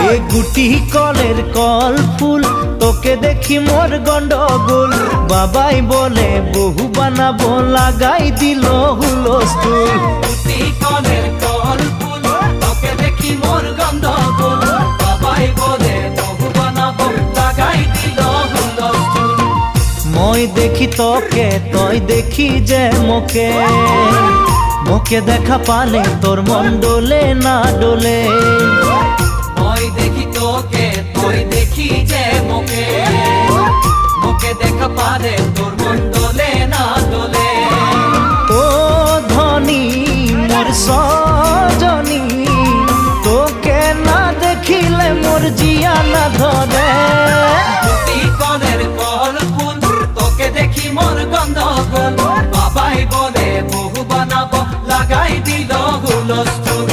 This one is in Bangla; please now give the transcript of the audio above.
এ গুটি কলের কল ফুল তোকে দেখি মোর গন্ডগোল বাবাই বলে বহু বানাবো লাগাই দিল হুলস্থুল গুটি কলের কল ফুল তোকে দেখি মোর গন্ডগোল বাবাই বলে বহু বানাবো লাগাই দিল হুলস্থুল মই দেখি তোকে তই দেখি যে মোকে মোকে দেখা পালে তোর মন ডোলে না ডোলে মই দেখি তোকে তুই দেখি যে মোকে মোকে দেখা পারে তোর মন দোলে না দোলে ও ধনী মোর সজনী তোকে না দেখিলে মোর জিয়া না ধরে গুটি কলের কল ফুল তোকে দেখি মোর গন্ধগোল বাবাই বলে বহু বানাবো লাগাই দিল হুলস্থুল